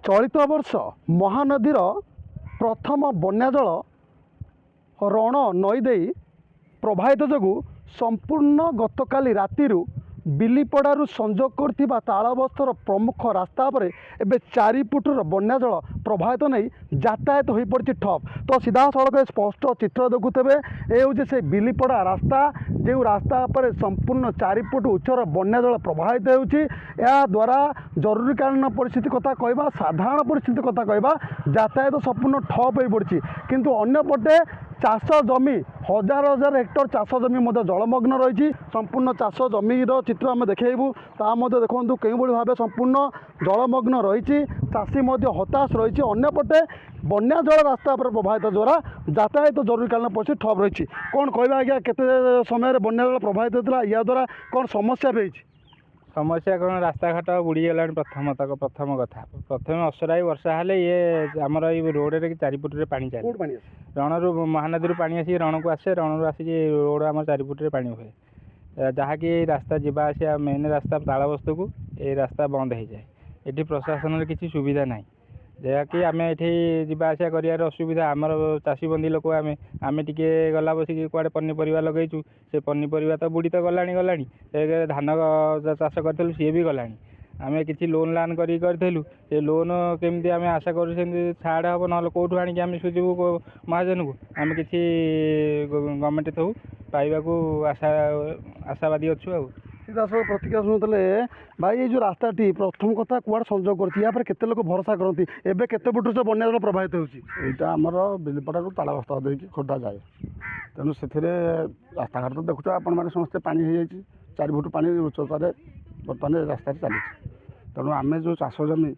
चलित वर्ष महानदीर प्रथम बन्या जल रण नई दे प्रवाहित जो संपूर्ण गतकाली राति बिलीपड़ारू संजोग करथिबा तालबस्तर प्रमुख रास्ता पर एवं 4 फुटर बन्या जल प्रवाहित नहीं यातायात हो पड़ी ठप। तो सीधा सड़क स्पष्ट चित्र देखुथे ये हूँ से बिलीपड़ा रास्ता जो रास्ता पर संपूर्ण 4 फुट उच्चर बन्या जल प्रवाहित होद्वारा जरूरीकालीन परिस्थिति कथा कहवा साधारण परिस्थिति कथा कहवा यातायात संपूर्ण ठप हो पड़ी किंतु अन्यपटे चाष जमी हजार हजार हेक्टर चाष जमी जलमग्न रही संपूर्ण चाष जमीर चित्र आम देखू ता देखो कई भाव संपूर्ण जलमग्न रही चाषी हताश रही अंपटे बन्या जल रास्ता पर प्रवाहित द्वारा यातायात जरूरीकालीन परिस्थिति ठप रही कौन कहवा आज्ञा केते समय बन्या जल प्रवाहित होता या द्वारा कौन समस्या भी समस्या कौन रास्ता घाट बुड़ीगला प्रथम कथा प्रथम असराई वर्षा हेले ये आमर ये रोड रे 4 फुट पानी चले रणरू महानदी पानी आसी रण को आसे रणरू आसिक रोड आम 4 फुट पानी हुए जहाँकि रास्ता जावा आसा मेन रास्ता तालबस्त को ये रास्ता बंद हो जाए ये प्रशासन किसी सुविधा ना जहाँकि आम ये जावासा कर असुविधा आमर चाषी बंदी लोक आम टे गला बसिक कुआड़े पनीपरिया लगेचु से पनीपरिया तो बुड़ी तो गलानी धान चाष करूँ सी भी गलानी आम किसी लोन लान करूँ से लोन केमती आम आशा कर छाड़ हम ना कौटू आणिक आम सुझबू महाजन को आम कि गवर्नमेंट थ्रू पाइबा आशावादी अच्छु आ सीधा सब प्रतिक्रिया शुणुते भाई ये जो रास्ताटी प्रथम कथा कुआड़ संजोग करते लोग भरोसा करती एवं केते फुट से बन्या जल प्रवाहित होता आमर बिलीपड़ारू तालबस्ता देकी खोर्धा जाए तेणु से रास्ता घाट तो देखुच आपण मैंने समस्ते पानी हो जाए 4 फुट पानी उच्चतार बर्तमान रास्ता चली तेणु आम जो चाष जमी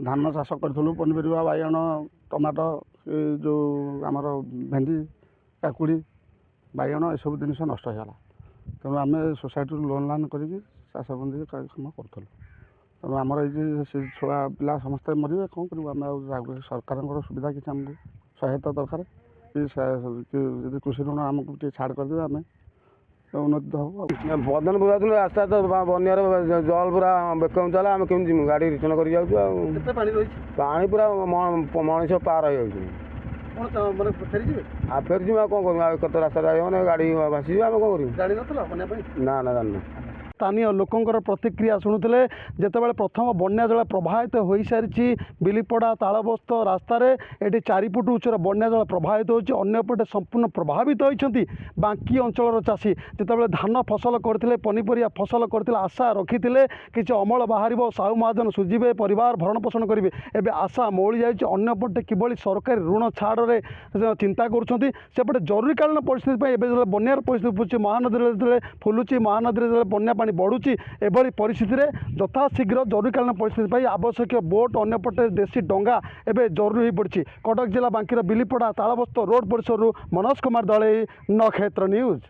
धान चाष करूँ पनीपरिया बाइगण टमाटो जो आमर भेंडी काकुड़ी बाइगण ये सब जिन नष्ट होगा तेणु आम सोसाइटी लोन लान करके चाष बंदी काम करूँ तेणु आमर ये छुआ पिला समस्ते मरवे कौन करूँ आम सरकार सुविधा किसी आमको सहायता दरकार कि कृषि ऋण आमको छाड़ करदे आम उन्नति हम बदन पूरा दिन रास्ता तो बनियार जल पूरा बेक चला आम केमी जीमु गाड़ी रिटर्न कर पानी पूरा मनीष पार हो फेर जी कौन करूँ कत रास्ता मैंने गाड़ी भासी आम कौन करूँ ना ना जान स्थानीय लोकंर प्रतिक्रिया शुणुते जितेबाला प्रथम बन्या जल प्रवाहित हो सारी बिलीपड़ा तालबस्त रास्तार ये 4 फुट उच्चर बन्या जल प्रवाहित होपटे संपूर्ण प्रभावित होती बांकी अंचल चाषी जितेबाला धान फसल करते पनीपरिया फसल करते आशा रखी किसी अमल बाहर साहू महाजन सुझे परिवार भरण पोषण करेंगे एवं आशा मौली जापटे किभली सरकारी ऋण छाड़े चिंता करपटे जरूरीकालीन परिस्थिति बन्यार परिस्थिति महानदी फुलुची महानदी बन्या पानी बढ़ुची एभली परिस्थिति रे यथाशीघ्र जरूरीकालीन परिस्थिति आवश्यक बोट अन्यपटे देशी डंगा एवं जरूरी हो पड़ी। कटक जिला बांकीर बिलीपड़ा तालबस्त रोड परिसर मनोज कुमार दले नक्षत्र न्यूज।